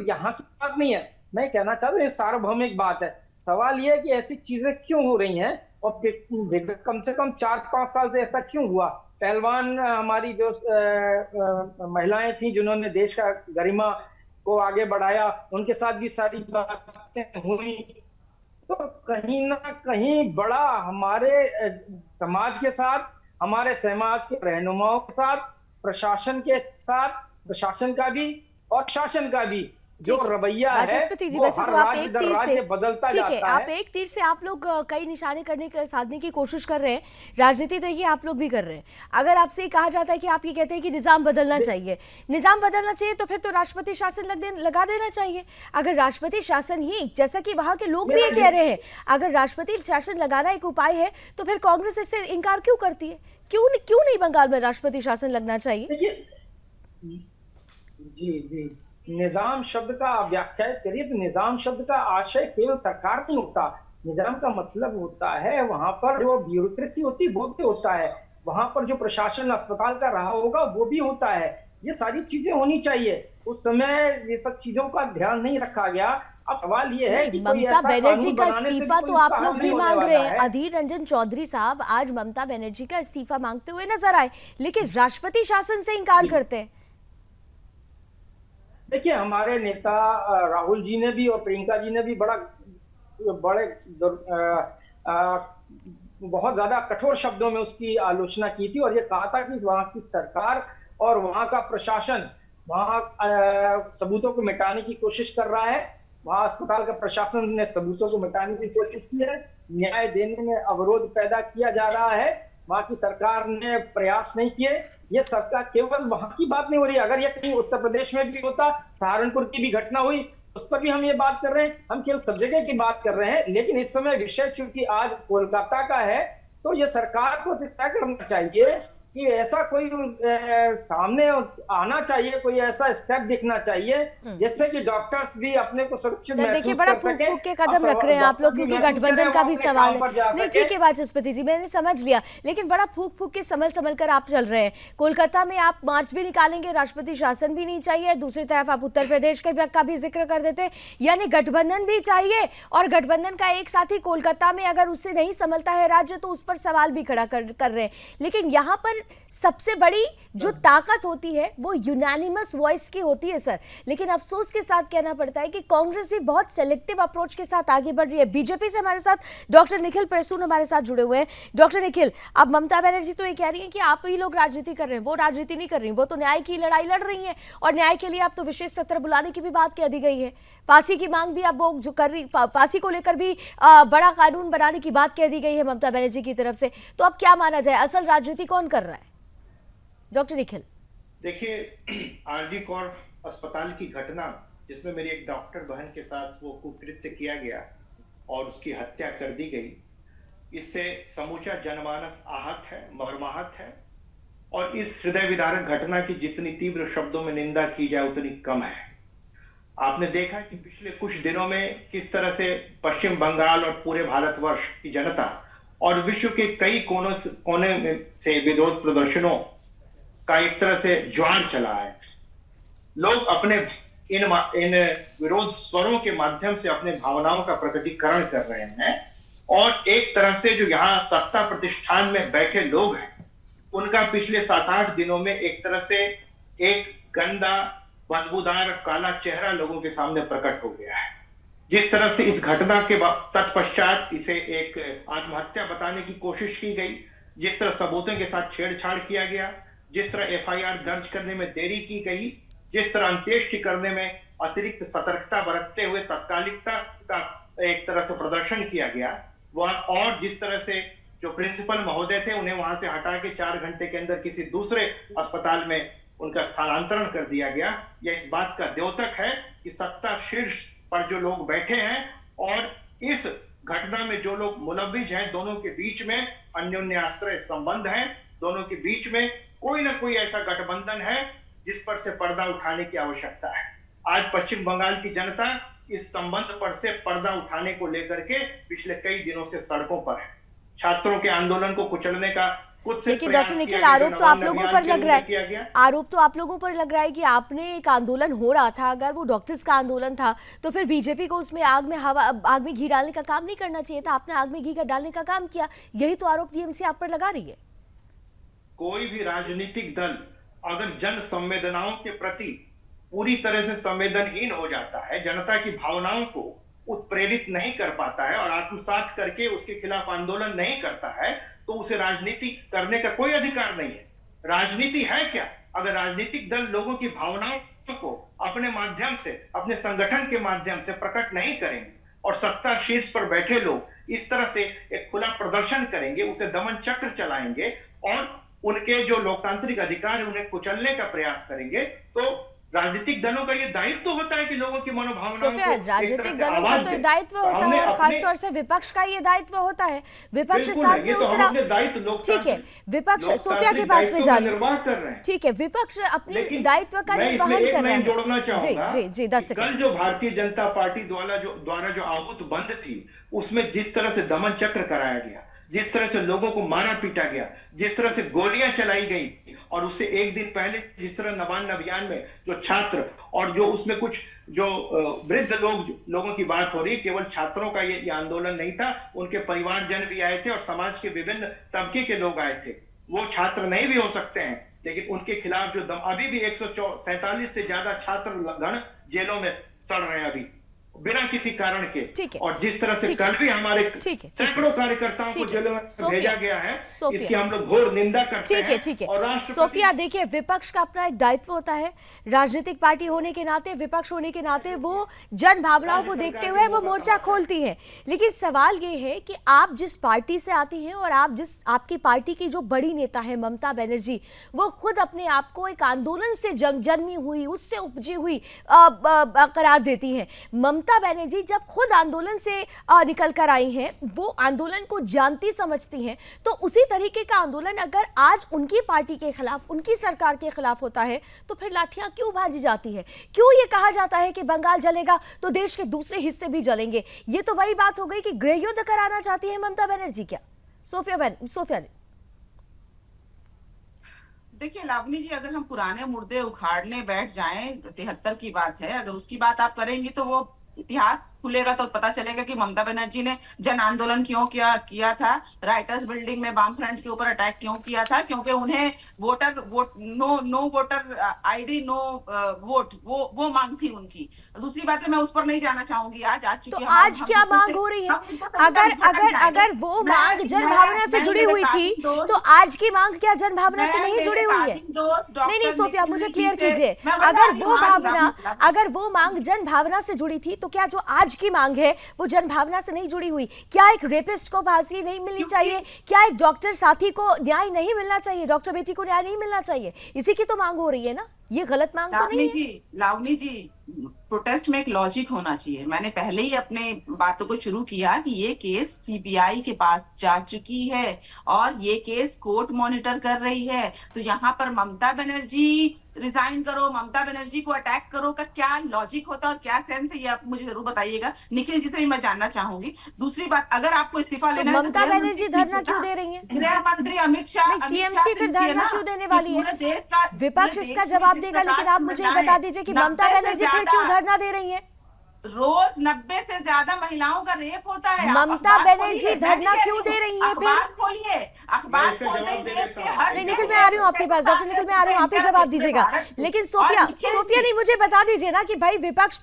यहाँ की बात नहीं है, मैं कहना चाहता हूँ ये सार्वभौमिक बात है। सवाल ये है कि ऐसी चीजें क्यों हो रही हैं, और कम से कम 4-5 साल से ऐसा क्यों हुआ? पहलवान हमारी जो महिलाएं थी जिन्होंने देश का गरिमा को आगे बढ़ाया, उनके साथ भी सारी बातें हुई। तो कहीं ना कहीं बड़ा हमारे समाज के साथ, हमारे समाज के रहनुमाओं के साथ, प्रशासन के साथ, प्रशासन का भी और शासन का भी जो रवैया है, वाचस्पति जी, वैसे तो आप एक तीर से बदलता ठीक है, जाता आप एक तीर से आप लोग कई निशाने साधने की कोशिश कर रहे हैं। राजनीति तो ये आप लोग भी कर रहे हैं। अगर आपसे कहा जाता है कि आप ये कहते हैं कि निजाम बदलना चाहिए, तो फिर तो राष्ट्रपति शासन लगा देना चाहिए। अगर राष्ट्रपति शासन ही, जैसा कि वहां के लोग भी ये कह रहे हैं, अगर राष्ट्रपति शासन लगाना एक उपाय है, तो फिर कांग्रेस इससे इनकार क्यों करती है? क्यों नहीं बंगाल में राष्ट्रपति शासन लगना चाहिए? जी, निजाम शब्द का व्याख्या करिए तो निजाम शब्द का आशय केवल सरकार नहीं होता। निजाम का मतलब होता है वहां पर जो ब्यूरोक्रेसी होती है वो भी होता है, वहां पर जो प्रशासन अस्पताल का रहा होगा वो भी होता है। ये सारी चीजें होनी चाहिए। उस समय ये सब चीजों का ध्यान नहीं रखा गया। अब सवाल ये है कि ममता बनर्जी का इस्तीफा तो आप लोग भी मांग रहे हैं। अधीर रंजन चौधरी साहब आज ममता बनर्जी का इस्तीफा मांगते हुए नजर आए, लेकिन राष्ट्रपति शासन से इनकार करते हैं। देखिए, हमारे नेता राहुल जी ने भी और प्रियंका जी ने भी बहुत ज्यादा कठोर शब्दों में उसकी आलोचना की थी, और ये कहा था कि वहां की सरकार और वहां का प्रशासन वहां सबूतों को मिटाने की कोशिश कर रहा है। वहां अस्पताल का प्रशासन ने सबूतों को मिटाने की कोशिश की है, न्याय देने में अवरोध पैदा किया जा रहा है। वहां की सरकार ने प्रयास नहीं किए। ये सरकार केवल वहां की बात नहीं हो रही, अगर ये कहीं उत्तर प्रदेश में भी होता, सहारनपुर की भी घटना हुई, उस पर भी हम ये बात कर रहे हैं। हम केवल सब जगह की बात कर रहे हैं, लेकिन इस समय विषय चूंकि आज कोलकाता का है, तो ये सरकार को तय करना चाहिए कि ऐसा कोई सामने आना चाहिए, कोई ऐसा स्टेप दिखना चाहिए जिससे कि डॉक्टर्स भी अपने को सुरक्षित सर देखिए महसूस बड़ा कर फूक सके फूक के कदम रख रहे हैं आप लोग, क्योंकि गठबंधन का भी सवाल है। नहीं ठीक है वाचस्पति जी, मैंने समझ लिया, लेकिन बड़ा फूक फूक के संभल कर आप चल रहे हैं। कोलकाता में आप मार्च भी निकालेंगे, राष्ट्रपति शासन भी नहीं चाहिए, दूसरी तरफ आप उत्तर प्रदेश का भी जिक्र कर देते हैं, यानी गठबंधन भी चाहिए, और गठबंधन का एक साथी कोलकाता में अगर उससे नहीं संभलता है राज्य तो उस पर सवाल भी खड़ा कर रहे हैं। लेकिन यहाँ पर सबसे बड़ी जो ताकत होती है वो यूनानिमस वॉइस की होती है सर, लेकिन अफसोस के साथ कहना पड़ता है कि कांग्रेस भी बहुत सेलेक्टिव अप्रोच के साथ आगे बढ़ रही है। बीजेपी से हमारे साथ डॉक्टर निखिल प्रसून हमारे साथ जुड़े हुए हैं। डॉक्टर निखिल, अब ममता बनर्जी तो ये कह रही हैं कि आप ही लोग राजनीति कर रहे हैं, वो राजनीति नहीं कर रही, वो तो न्याय की लड़ाई लड़ रही हैं, और न्याय के लिए आप तो विशेष सत्र बुलाने की भी बात कह दी गई है, फांसी की मांग भी अब वो जो कर रही, फांसी को लेकर भी बड़ा कानून बनाने की बात कह दी गई है ममता बनर्जी की तरफ से। तो अब क्या माना जाए, असल राजनीति कौन कर रहा है? डॉक्टर निखिल देखिए, आरजी कौर अस्पताल की घटना जिसमें मेरी एक डॉक्टर बहन के साथ वो कुकृत्य किया गया और उसकी हत्या कर दी गई, इससे समूचा जनमानस आहत है, मर्माहत है, और इस हृदय विदारक घटना की जितनी तीव्र शब्दों में निंदा की जाए उतनी कम है। आपने देखा कि पिछले कुछ दिनों में किस तरह से पश्चिम बंगाल और पूरे भारतवर्ष की जनता और विश्व के कई कोने में से विरोध प्रदर्शनों का एक तरह से ज्वार चला है। लोग अपने इन विरोध स्वरों के माध्यम से अपने भावनाओं का प्रकटीकरण कर रहे हैं, और एक तरह से जो यहाँ सत्ता प्रतिष्ठान में बैठे लोग हैं उनका पिछले 7-8 दिनों में एक तरह से एक गंदा, बदबूदार, काला चेहरा लोगों के सामने प्रकट हो गया है। जिस तरह से इस घटना के तत्पश्चात इसे एक आत्महत्या बताने की कोशिश की गई, जिस तरह सबूतों के साथ छेड़छाड़ किया गया, जिस तरह एफआईआर दर्ज करने में देरी की गई, जिस तरह अंत्येष्टि करने में अतिरिक्त सतर्कता बरतते हुए तात्कालिकता का एक तरह से प्रदर्शन किया गया, वह और जिस तरह से जो प्रिंसिपल महोदय थे उन्हें वहां से हटा के 4 घंटे के अंदर किसी दूसरे अस्पताल में उनका स्थानांतरण कर दिया गया, यह इस बात का द्योतक है कि सत्ता शीर्ष पर जो लोग बैठे हैं और इस घटना में जो लोग मुलव्विज हैं, दोनों के बीच में अन्योन्याश्रय संबंध है, दोनों के बीच में कोई ना कोई ऐसा गठबंधन है जिस पर से पर्दा उठाने की आवश्यकता है। आज पश्चिम बंगाल की जनता इस संबंध पर से पर्दा उठाने को लेकर के पिछले कई दिनों से सड़कों पर है। छात्रों के आंदोलन को कुचलने का कुछ लेकिन डॉक्टर निखिल, आरोप तो आप लोगों पर लग रहा है, आरोप तो आप लोगों पर लग रहा है कि आपने एक आंदोलन हो रहा था, अगर वो डॉक्टर्स का आंदोलन था तो फिर बीजेपी को उसमें आग में घी डालने का काम नहीं करना चाहिए था, आपने आग में घी डालने का काम किया, यही तो आरोप टीएमसी आप पर लगा रही है। कोई भी राजनीतिक दल अगर जन संवेदनाओं के प्रति पूरी तरह से संवेदनहीन हो जाता है, जनता की भावनाओं को उत्प्रेरित नहीं कर पाता है और आत्मसात करके उसके खिलाफ आंदोलन नहीं करता है, तो उसे राजनीति करने का कोई अधिकार नहीं है। राजनीति है क्या अगर राजनीतिक दल लोगों की भावनाओं को अपने माध्यम से, अपने संगठन के माध्यम से प्रकट नहीं करेंगे और सत्ता शीर्ष पर बैठे लोग इस तरह से एक खुला प्रदर्शन करेंगे, उसे दमन चक्र चलाएंगे और उनके जो लोकतांत्रिक अधिकार है उन्हें कुचलने का प्रयास करेंगे, तो राजनीतिक दलों का ये दायित्व होता है कि लोगों की मनोभावनाओं को राजनीतिक दलों का तो दायित्व होता है, और खासतौर से विपक्ष का ये दायित्व होता है। विपक्ष साथ में उतरा, ठीक है, विपक्ष सोफिया के पास में जा निर्वाह कर रहे हैं, ठीक है, विपक्ष अपने दायित्व का निर्वहन कर रहे हैं। जोड़ना चाहूंगा, जी 10 सेकंड। कल जो भारतीय जनता पार्टी द्वारा जो आहूत बंद थी, उसमें जिस तरह से दमन चक्र कराया गया, जिस तरह से लोगों को मारा पीटा गया, जिस तरह से गोलियां चलाई गई, और उससे एक दिन पहले जिस तरह नवान्न अभियान में जो छात्र और जो उसमें कुछ जो वृद्ध लोगों की बात हो रही है, केवल छात्रों का ये आंदोलन नहीं था, उनके परिवारजन भी आए थे और समाज के विभिन्न तबके के लोग आए थे। वो छात्र नहीं भी हो सकते हैं, लेकिन उनके खिलाफ जो अभी भी 147 से ज्यादा छात्र गण जेलों में सड़ रहे हैं अभी बिना किसी कारण के, और जिस तरह से कल भी हमारे सैकड़ों कार्यकर्ताओं को जेलों में भेजा गया है, इसकी हम लोग घोर निंदा करते हैं। ठीक है सोफिया, देखिए विपक्ष का अपना एक दायित्व होता है, राजनीतिक पार्टी होने के नाते, विपक्ष होने के नाते वो जन भावनाओं को देखते हुए वो मोर्चा खोलती है, लेकिन सवाल ये है कि आप जिस पार्टी से आती हैं और आपकी पार्टी की जो बड़ी नेता है ममता बनर्जी, वो खुद अपने आप को एक आंदोलन से जन्मी हुई, उससे उपजी हुई करार देती है। ममता ममता बनर्जी जब खुद आंदोलन से निकल कर आई हैं, वो आंदोलन को जानती समझती हैं, तो उसी तरीके का आंदोलन अगर आज उनकी पार्टी के खिलाफ, उनकी सरकार के खिलाफ होता है तो फिर लाठियां क्यों भाजी जाती है? क्यों ये कहा जाता है कि बंगाल जलेगा तो देश के दूसरे हिस्से भी जलेंगे? ये तो वही बात हो गई कि गृह युद्ध कराना चाहती है ममता बनर्जी। क्या सोफिया जी? देखिए लावनी जी, अगर हम पुराने मुर्दे उखाड़ने बैठ जाएं, 73 की बात है, अगर उसकी बात आप करेंगी तो वो इतिहास खुलेगा तो पता चलेगा कि ममता बनर्जी ने जन आंदोलन क्यों किया था, राइटर्स बिल्डिंग में वाम फ्रंट के ऊपर अटैक क्यों किया था, क्योंकि उन्हें no voter ID no vote, वो मांग थी उनकी। दूसरी बात है, मैं उस पर नहीं जाना चाहूंगी। आज तो आज क्या मांग हो रही है? अगर वो मांग जन भावना से जुड़ी हुई थी तो आज की मांग क्या जन भावना से नहीं जुड़ी हुई है? नहीं सोफिया, मुझे क्लियर कीजिए। अगर वो मांग जन भावना से जुड़ी थी तो क्या जो आज की मांग है वो जन भावना से नहीं जुड़ी हुई? क्या एक रेपिस्ट को फांसी नहीं मिलनी चाहिए? क्या एक डॉक्टर साथी को न्याय नहीं मिलना चाहिए? डॉक्टर बेटी को न्याय नहीं मिलना चाहिए? इसी की तो मांग हो रही है ना? ये गलत मांग तो नहीं है? लावनी जी, प्रोटेस्ट में एक लॉजिक होना चाहिए। मैंने पहले ही अपने बातों को शुरू किया कि ये केस सीबीआई के पास जा चुकी है और ये केस कोर्ट मॉनिटर कर रही है। तो यहाँ पर ममता बनर्जी रिजाइन करो, ममता बनर्जी को अटैक करो का क्या लॉजिक होता है और क्या सेंस है, ये आप मुझे जरूर बताइएगा। निखिल जी से भी मैं जानना चाहूंगी। दूसरी बात, अगर आपको इस्तीफा लेना है, ममता बनर्जी धरना क्यों दे रही है? गृह मंत्री अमित शाह, टीएमसी फिर धरना क्यों देने वाली है? विपक्ष इसका जवाब देगा, लेकिन आप मुझे बता दीजिए कि ममता बनर्जी फिर क्यों धरना दे रही है? रोज 90 से ज्यादा महिलाओं का रेप होता है। ममता बनर्जी धरना क्यों दे रही है? फिर खोलिए अखबार, नहीं निखिल, मैं आ रही हूँ आपके पास। डॉक्टर निखिल, मैं आ रही हूँ, आप ही जवाब दीजिएगा। लेकिन सोफिया नहीं, मुझे बता दीजिए ना कि भाई विपक्ष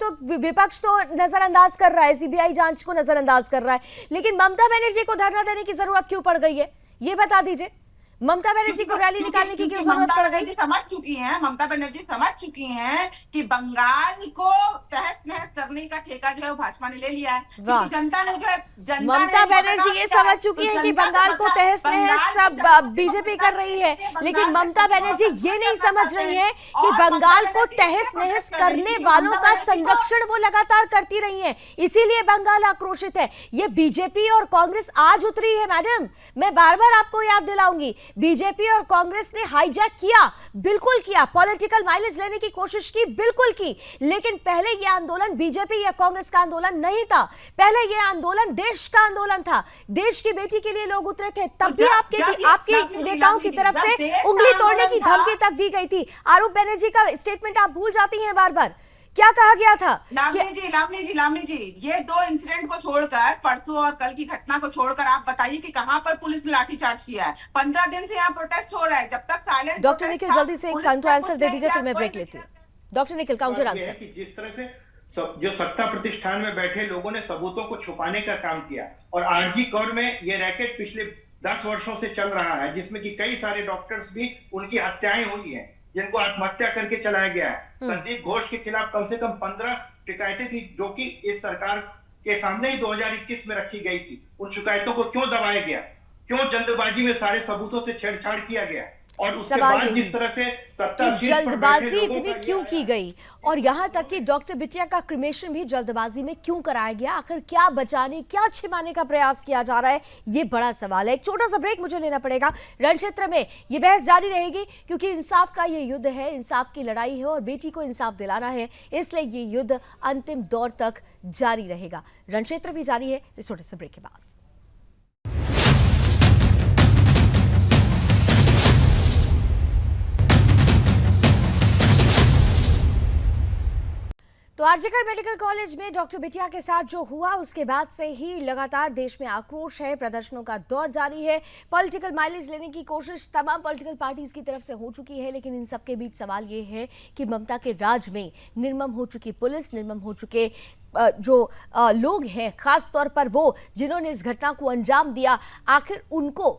तो नजरअंदाज कर रहा है, सीबीआई जांच को नजरअंदाज कर रहा है, लेकिन ममता बनर्जी को धरना देने की जरूरत क्यों पड़ गई है? ये बता दीजिए। ममता बनर्जी को रैली निकालने की क्यों जरूरत पड़ गई? ममता बनर्जी समझ चुकी हैं कि बंगाल को तहस नहस करने का ठेका जो है वो भाजपा ने ले लिया है। क्योंकि जनता ने जो है, ममता बनर्जी ये समझ चुकी है कि बंगाल को तहस नहस सब बीजेपी कर रही है, लेकिन ममता बनर्जी ये नहीं समझ रही है कि बंगाल को तहस नहस करने वालों का संरक्षण वो लगातार करती रही है, इसीलिए बंगाल आक्रोशित है। ये बीजेपी और कांग्रेस आज उतरी है मैडम, मैं बार बार आपको याद दिलाऊंगी। बीजेपी और कांग्रेस ने हाईजैक किया, बिल्कुल किया, पॉलिटिकल माइलेज लेने की कोशिश की, बिल्कुल की, लेकिन पहले यह आंदोलन बीजेपी या कांग्रेस का आंदोलन नहीं था। पहले यह आंदोलन देश का आंदोलन था, देश की बेटी के लिए लोग उतरे थे। तब भी आपके नेताओं की तरफ से उंगली तोड़ने की धमकी तक दी गई थी। आरूप बनर्जी का स्टेटमेंट आप भूल जाती हैं बार बार। क्या कहा गया था? लावनी जी, ये दो इंसिडेंट को छोड़कर, परसों और कल की घटना को छोड़कर, आप बताइए कि कहां पर पुलिस ने लाठीचार्ज किया है? 15 दिन से यहाँ प्रोटेस्ट हो रहा है। जब तक साइलेंट। डॉक्टर निखिल जल्दी से काउंटर आंसर दे दीजिए, फिर मैं ब्रेक लेती हूँ। Doctor Nikhil, counter answer. जिस तरह से जो सत्ता प्रतिष्ठान में बैठे लोगों ने सबूतों को छुपाने का काम किया, और आरजी कौर में ये रैकेट पिछले 10 वर्षों से चल रहा है, जिसमें कि कई सारे डॉक्टर्स भी उनकी हत्याएं हुई हैं, जिनको आत्महत्या करके चलाया गया है। संदीप घोष के खिलाफ कम से कम 15 शिकायतें थी, जो कि इस सरकार के सामने ही 2021 में रखी गई थी। उन शिकायतों को क्यों दबाया गया? क्यों जल्दबाजी में सारे सबूतों से छेड़छाड़ किया गया? और उसके बाद जिस तरह से जल्दबाजी इतनी क्यों की गई, और यहाँ तक कि डॉक्टर बिटिया का क्रिमेशन भी जल्दबाजी में क्यों कराया गया? आखिर क्या बचाने, क्या छिपाने का प्रयास किया जा रहा है, ये बड़ा सवाल है। एक छोटा सा ब्रेक मुझे लेना पड़ेगा। रण क्षेत्र में ये बहस जारी रहेगी, क्योंकि इंसाफ का ये युद्ध है, इंसाफ की लड़ाई है और बेटी को इंसाफ दिलाना है, इसलिए ये युद्ध अंतिम दौर तक जारी रहेगा। रण क्षेत्र भी जारी है इस छोटे से ब्रेक के बाद। तो आरजीकर मेडिकल कॉलेज में डॉक्टर बिटिया के साथ जो हुआ, उसके बाद से ही लगातार देश में आक्रोश है, प्रदर्शनों का दौर जारी है। पॉलिटिकल माइलेज लेने की कोशिश तमाम पॉलिटिकल पार्टीज की तरफ से हो चुकी है, लेकिन इन सब के बीच सवाल ये है कि ममता के राज में निर्मम हो चुकी पुलिस, निर्मम हो चुके जो लोग हैं, खास तौर पर वो जिन्होंने इस घटना को अंजाम दिया, आखिर उनको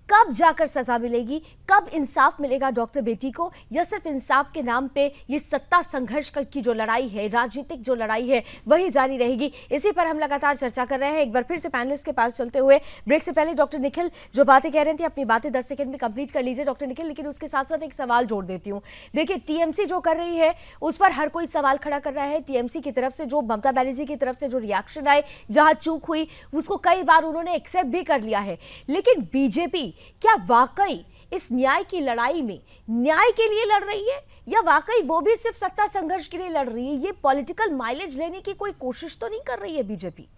कब जाकर सजा मिलेगी? कब इंसाफ मिलेगा डॉक्टर बेटी को, या सिर्फ इंसाफ के नाम पे ये सत्ता संघर्ष की जो लड़ाई है, राजनीतिक जो लड़ाई है, वही जारी रहेगी? इसी पर हम लगातार चर्चा कर रहे हैं। एक बार फिर से पैनलिस्ट के पास चलते हुए ब्रेक से पहले डॉक्टर निखिल जो बातें कह रहे थे, अपनी बातें 10 सेकंड में कंप्लीट कर लीजिए डॉक्टर निखिल, लेकिन उसके साथ साथ एक सवाल जोड़ देती हूँ। देखिए, टीएमसी जो कर रही है उस पर हर कोई सवाल खड़ा कर रहा है। टीएमसी की तरफ से जो ममता बनर्जी की तरफ से जो रिएक्शन आए, जहां चूक हुई उसको कई बार उन्होंने एक्सेप्ट भी कर लिया है, लेकिन बीजेपी क्या वाकई इस न्याय की लड़ाई में न्याय के लिए लड़ रही है, या वाकई वो भी सिर्फ सत्ता संघर्ष के लिए लड़ रही है? ये पॉलिटिकल माइलेज लेने की कोई कोशिश तो नहीं कर रही है बीजेपी?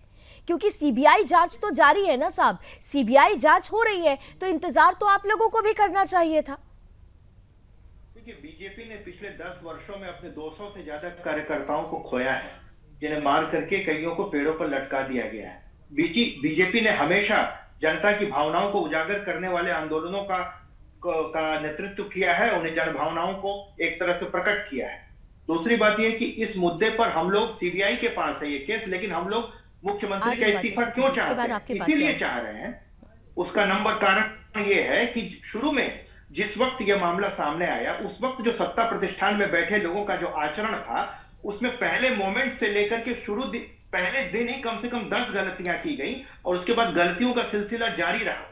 क्योंकि सीबीआई जांच तो जारी है ना साहब, सीबीआई जांच हो रही है, तो इंतजार तो आप लोगों को भी करना चाहिए था। देखिए, बीजेपी ने पिछले 10 वर्षों में अपने 200 से ज्यादा कार्यकर्ताओं को खोया है, जिन्हें मार करके कईयों को पेड़ों पर लटका दिया गया है। बीजेपी ने हमेशा जनता की भावनाओं को उजागर करने वाले आंदोलनों का नेतृत्व किया है, उन्हें जन भावनाओं को एक तरह से प्रकट किया है। दूसरी बात यह कि इस मुद्दे पर हम लोग सीबीआई के पास है ये केस, लेकिन हम लोग मुख्यमंत्री का इस्तीफा क्यों चाहते हैं, इसीलिए चाह रहे हैं। उसका कारण ये है कि शुरू में जिस वक्त यह मामला सामने आया, उस वक्त जो सत्ता प्रतिष्ठान में बैठे लोगों का जो आचरण था, उसमें पहले मोमेंट से लेकर के पहले दिन ही कम से कम 10 गलतियां की गई, और उसके बाद गलतियों का सिलसिला जारी रहा।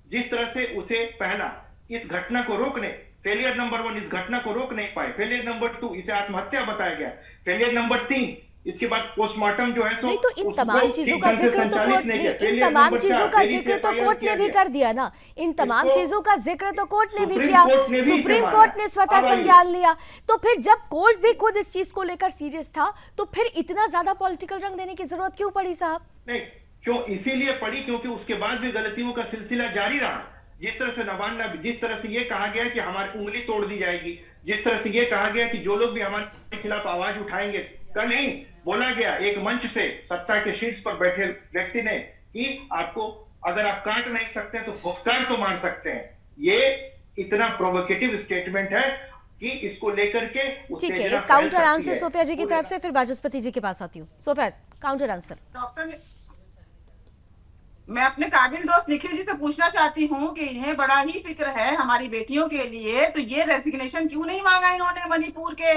जिस तरह से उसे पहला इस घटना को रोकने, फेलियर नंबर 1 इस घटना को रोक नहीं पाए, फेलियर नंबर 2 इसे आत्महत्या बताया गया, फेलियर नंबर 3 इसके बाद पोस्टमार्टम जो है नहीं, तो इन तमाम चीजों का जिक्र तो कोर्ट ने, इन तमाम चीजों का जिक्र तो कोर्ट ने भी कर दिया ना, इन तमाम चीजों का जिक्र तो कोर्ट ने भी किया, सुप्रीम कोर्ट ने स्वतः संज्ञान लिया। तो फिर जब कोर्ट भी खुद इस चीज को लेकर सीरियस था, तो फिर इतना ज्यादा पॉलिटिकल रंग देने की जरूरत क्यों पड़ी साहब? नहीं, क्यों इसीलिए पड़ी क्योंकि उसके बाद भी गलतियों का सिलसिला जारी रहा। जिस तरह से जिस तरह से ये कहा गया कि हमारी उंगली तोड़ दी जाएगी, जिस तरह से ये कहा गया कि जो लोग भी हमारे खिलाफ आवाज उठाएंगे, कल ही बोला गया एक मंच से सत्ता के शीर्ष पर बैठे व्यक्ति ने कि आपको अगर आप काट नहीं सकते तो फुफकार तो मार सकते हैं। ये इतना प्रोवोकेटिव स्टेटमेंट है कि इसको लेकर के ठीक है, काउंटर आंसर सोफिया जी की तरफ से, फिर वाचस्पति जी के पास आती हूँ। Sophia, counter answer. डॉक्टर, मैं अपने काबिल दोस्त निखिल जी से पूछना चाहती हूँ कि इन्हें बड़ा ही फिक्र है हमारी बेटियों के लिए, तो ये रेजिग्नेशन क्यों नहीं मांगा इन्होंने मणिपुर के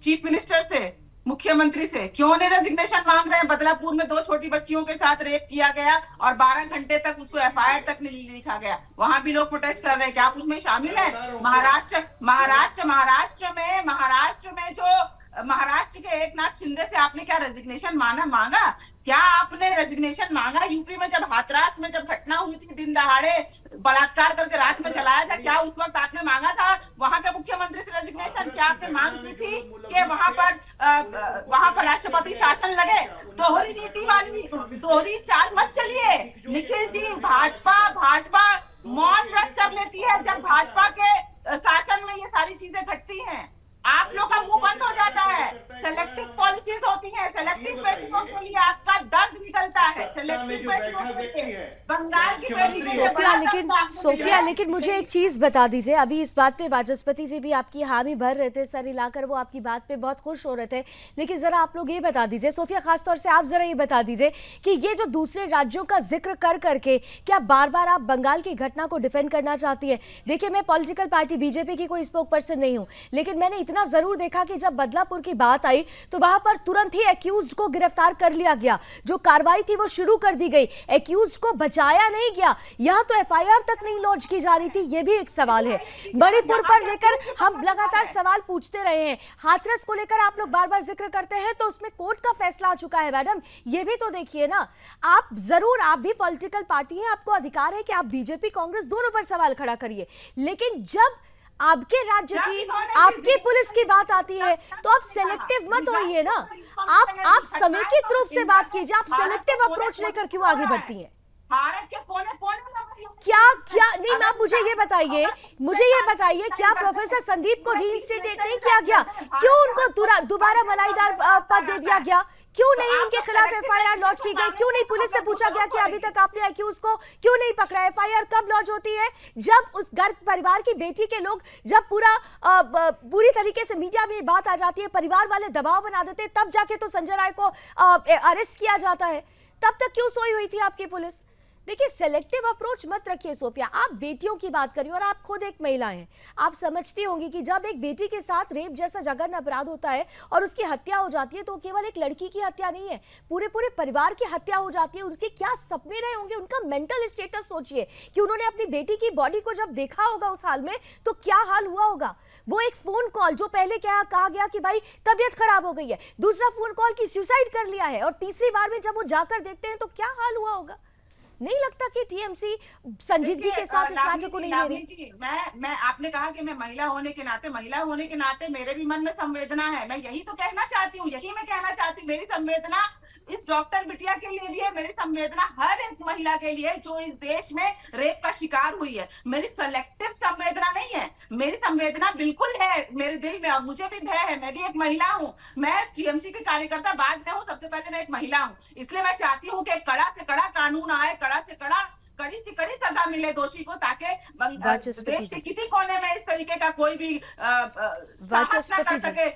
चीफ मिनिस्टर से, मुख्यमंत्री से? क्यों नहीं रेजिग्नेशन मांग रहे हैं? बदलापुर में 2 छोटी बच्चियों के साथ रेप किया गया और 12 घंटे तक उसको एफआईआर तक नहीं लिखा गया, वहां भी लोग प्रोटेस्ट कर रहे हैं। क्या आप उसमें शामिल है? महाराष्ट्र के एकनाथ शिंदे से आपने क्या रेजिग्नेशन मांगा? क्या आपने रेजिग्नेशन मांगा यूपी में जब हाथरस में जब घटना हुई थी, दिन दहाड़े बलात्कार करके रात में चलाया था, क्या उस वक्त आपने मांगा था वहां के मुख्यमंत्री से रेजिग्नेशन? क्या आपने मांग की थी कि वहां पर राष्ट्रपति शासन लगे? दोहरी नीति वाली दोहरी चाल मत चलिए निखिल जी। भाजपा मौन व्रत कर लेती है जब भाजपा के शासन में ये सारी चीजें घटती हैं। आप लोग का मुंह बंद हो जाता है। सेलेक्टिव पॉलिसीज होती हैं, सेलेक्टिव बेटियों के लिए आपका दर्द निकलता है, सेलेक्टिव बेटियों के लिए बंगाल की बेटी। सोफिया, लेकिन मुझे एक चीज बता दीजिए, अभी इस बात पे वाचस्पति जी भी आपकी हामी भर रहे थे, सर हिलाकर वो आपकी बात पे बहुत खुश हो रहे थे, लेकिन जरा आप लोग ये बता दीजिए, सोफिया खासतौर से आप जरा ये बता दीजिए कि ये जो दूसरे राज्यों का जिक्र कर करके क्या बार बार आप बंगाल की घटना को डिफेंड करना चाहती है? देखिए, मैं पॉलिटिकल पार्टी बीजेपी की कोई स्पोक पर्सन नहीं हूं, लेकिन मैंने इतना जरूर देखा कि जब बदलापुर की बात आई तो वहां पर तुरंत ही एक्यूज्ड को गिरफ्तार कर लिया गया, जो कार्रवाई थी वो शुरू कर दी गई, एक्यूज्ड को बचाया नहीं गया, यहां तो एफआईआर तक नहीं लॉन्च की जा रही थी। यह भी एक सवाल है। मणिपुर पर लेकर हम लगातार सवाल पूछते रहे हैं, हाथरस को लेकर आप लोग बार बार जिक्र करते हैं, तो उसमें कोर्ट का फैसला आ चुका है मैडम, ये भी तो देखिए ना। आप जरूर, आप भी पॉलिटिकल पार्टी हैं, आपको अधिकार है कि आप बीजेपी कांग्रेस दोनों पर सवाल खड़ा करिए, लेकिन जब आपके राज्य की, आपकी पुलिस की बात आती है तो आप सेलेक्टिव मत होइए ना। आप समेकित रूप से बात कीजिए, आप सेलेक्टिव अप्रोच लेकर क्यों आगे बढ़ती हैं? भारत के कोने क्या नहीं, आप मुझे ये बताइए क्या प्रोफेसर संदीप को रीइंस्टेट नहीं किया गया? क्यों उनको दोबारा मलाईदार पद दे दिया गया? क्यों नहीं उनके खिलाफ एफआईआर लॉन्च की गई? क्यों नहीं पुलिस से पूछा गया कि अभी तक आपने एक्यूज को क्यों नहीं पकड़ा? एफआईआर कब लॉन्च होती है? जब उस घर परिवार की बेटी के लोग, जब पूरी तरीके से मीडिया में बात आ जाती है, परिवार वाले दबाव बना देते हैं, तब जाके तो संजय राय को अरेस्ट किया जाता है। तब तक क्यों सोई हुई थी आपकी पुलिस? देखिए, सेलेक्टिव अप्रोच मत रखिए सोफिया। आप बेटियों की बात करिए और आप खुद एक महिला हैं। आप समझती होंगी कि जब एक बेटी के साथ रेप जैसा जघन्य अपराध होता है और उसकी हत्या हो जाती है तो केवल एक लड़की की हत्या नहीं है, पूरे पूरे परिवार की हत्या हो जाती है। उनके क्या सपने रहे होंगे, उनका मेंटल स्टेटस सोचिए कि उन्होंने अपनी बेटी की बॉडी को जब देखा होगा उस हाल में तो क्या हाल हुआ होगा। वो एक फोन कॉल जो पहले क्या कहा गया कि भाई तबीयत खराब हो गई है, दूसरा फोन कॉल की सुसाइड कर लिया है, और तीसरी बार में जब वो जाकर देखते हैं तो क्या हाल हुआ होगा। नहीं लगता कि टीएमसी संजीदगी के साथ इस मैटर को नहीं ले रही? मैं आपने कहा कि मैं महिला होने के नाते मेरे भी मन में संवेदना है। मैं यही तो कहना चाहती हूँ, यही मैं कहना चाहती हूँ। मेरी संवेदना इस डॉक्टर बिटिया के लिए भी है, मेरी संवेदना हर एक महिला के लिए जो इस देश में रेप का शिकार हुई है। मेरी सेलेक्टिव संवेदना नहीं है, मेरी संवेदना बिल्कुल है मेरे दिल में, और मुझे भी भय है। मैं भी एक महिला हूँ, मैं टीएमसी की कार्यकर्ता बाद में हूँ, सबसे पहले मैं एक महिला हूँ। इसलिए मैं चाहती हूँ कि कड़ा से कड़ा कानून आए, कड़ा से कड़ा, कड़ी से कड़ी सजा मिले दोषी को, ताकि देश के किसी कोने में इस तरीके का कोई भी साहस ना कर सके।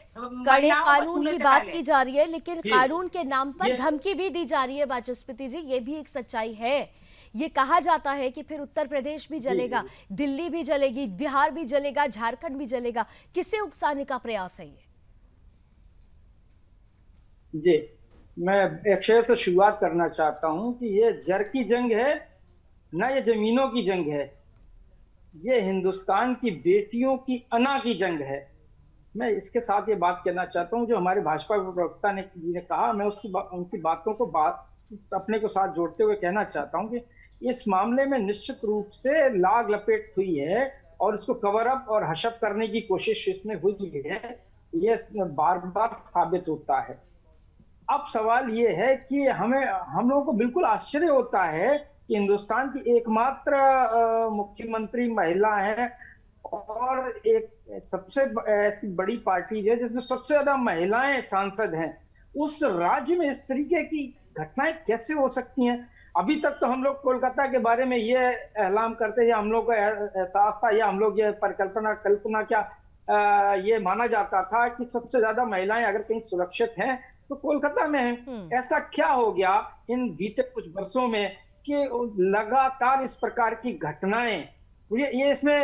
कड़े कानून की बात की जा रही है, लेकिन कानून के नाम पर धमकी भी दी जा रही है वाचस्पति जी, ये भी एक सच्चाई है। ये कहा जाता है कि फिर उत्तर प्रदेश भी जलेगा, दिल्ली भी जलेगी, बिहार भी जलेगा, झारखंड भी जलेगा। किसे उकसाने का प्रयास है ये? जी, मैं एक शेर से शुरुआत करना चाहता हूं कि ये जर की जंग है ना, ये जमीनों की जंग है, ये हिंदुस्तान की बेटियों की अना की जंग है। मैं इसके साथ ये बात कहना चाहता हूं, जो हमारे भाजपा प्रवक्ता ने कहा, मैं उनकी बातों को अपने को साथ जोड़ते हुए कहना चाहता हूं कि इस मामले में निश्चित रूप से लाग लपेट हुई है और इसको कवर अप और हशप करने की कोशिश इसमें हुई है, ये बार बार साबित होता है। अब सवाल ये है कि हम लोगों को बिल्कुल आश्चर्य होता है कि हिंदुस्तान की एकमात्र मुख्यमंत्री महिला है और एक सबसे ऐसी बड़ी पार्टी है जिसमें सबसे ज्यादा महिलाएं सांसद हैं, उस राज्य में इस तरीके की घटनाएं कैसे हो सकती हैं? अभी तक तो हम लोग कोलकाता के बारे में ये ऐलान करते हैं, हम लोग को एहसास था या हम लोग ये कल्पना क्या ये माना जाता था कि सबसे ज्यादा महिलाएं अगर कहीं सुरक्षित हैं तो कोलकाता में है। ऐसा क्या हो गया इन बीते कुछ वर्षों में कि लगातार इस प्रकार की घटनाएं? ये इसमें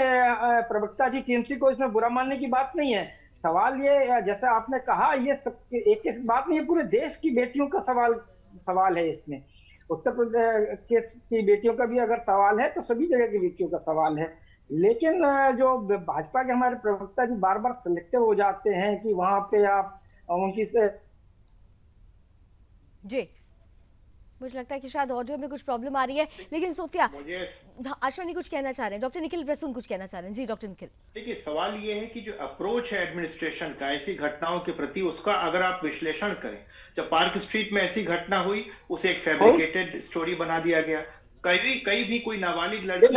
प्रवक्ता जी टीएमसी को इसमें बुरा मानने की बात नहीं है। सवाल ये, जैसा आपने कहा, ये सब एक बात नहीं है, पूरे देश की बेटियों का सवाल है इसमें। उत्तर प्रदेश की बेटियों का भी अगर सवाल है तो सभी जगह की बेटियों का सवाल है। लेकिन जो भाजपा के हमारे प्रवक्ता जी बार बार सिलेक्टिव हो जाते हैं कि वहां पे आप उनकी से जी, मुझे लगता है कि शायद ऑडियो में कुछ प्रॉब्लम आ रही है, लेकिन सोफिया, अश्विनी कुछ कहना चाह रहे हैं, डॉक्टर निखिल प्रसून कुछ कहना चाह रहे हैं। जी डॉक्टर निखिल। देखिए, सवाल ये है कि जो अप्रोच है एडमिनिस्ट्रेशन का ऐसी घटनाओं के प्रति, उसका अगर आप विश्लेषण करें, जब पार्क स्ट्रीट में ऐसी घटना हुई उसे एक फैब्रिकेटेड स्टोरी बना दिया गया। कहीं भी कोई नाबालिग लड़की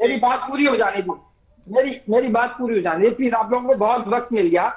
मेरी बात पूरी हो जाने दी, मेरी बात पूरी हो जाने दी प्लीज, आप लोगों को बहुत वक्त मिल गया।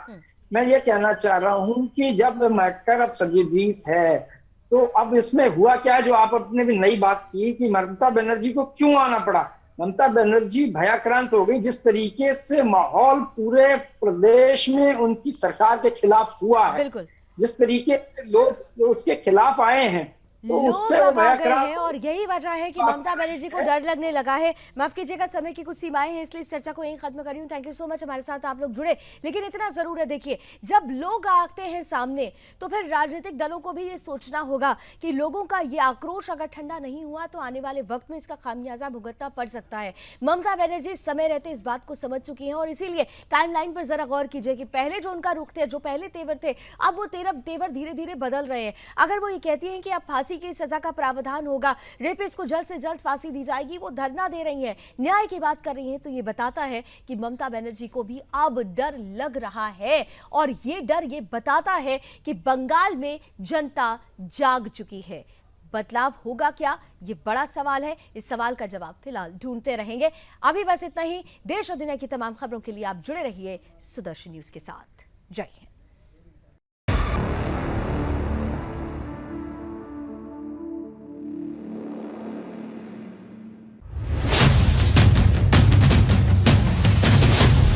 मैं ये कहना चाह रहा हूं कि जब मैटर ऑफ संजीदगी है तो अब इसमें हुआ क्या, जो आप अपने भी नई बात की कि ममता बनर्जी को क्यों आना पड़ा। ममता बनर्जी भयाक्रांत हो गई, जिस तरीके से माहौल पूरे प्रदेश में उनकी सरकार के खिलाफ हुआ है, जिस तरीके से लोग उसके खिलाफ आए हैं, तो लोग अब आ गए हैं और यही वजह है कि ममता बनर्जी को डर लगने लगा है। माफ कीजिएगा, समय की कुछ सीमाएं हैं, इसलिए इस चर्चा को यहीं खत्म कर रही हूँ। थैंक यू सो मच, हमारे साथ आप लोग जुड़े। लेकिन इतना जरूर है, देखिए, जब लोग आते हैं सामने तो फिर राजनीतिक दलों को भी ये सोचना होगा कि लोगों का ये आक्रोश अगर ठंडा नहीं हुआ तो आने वाले वक्त में इसका खामियाजा भुगतना पड़ सकता है। ममता बनर्जी समय रहते इस बात को समझ चुकी हैं और इसीलिए टाइमलाइन पर जरा गौर कीजिए कि पहले जो उनका रुख थे, जो पहले तेवर थे, अब वो तेवर धीरे धीरे बदल रहे हैं। अगर वो ये कहती हैं कि अब फांसी की सजा का प्रावधान होगा, रेपिस्ट को जल्द से जल्द फांसी दी जाएगी, वो धरना दे रही हैं, न्याय की बात कर रही हैं, तो ये बताता है कि ममता बनर्जी को भी अब डर लग रहा है। और ये डर ये बताता है कि बंगाल में जनता जाग चुकी है। बदलाव होगा क्या, ये बड़ा सवाल है। इस सवाल का जवाब फिलहाल ढूंढते रहेंगे। अभी बस इतना ही। देश और दुनिया की तमाम खबरों के लिए आप जुड़े रहिए सुदर्शन न्यूज के साथ। जय हिंद।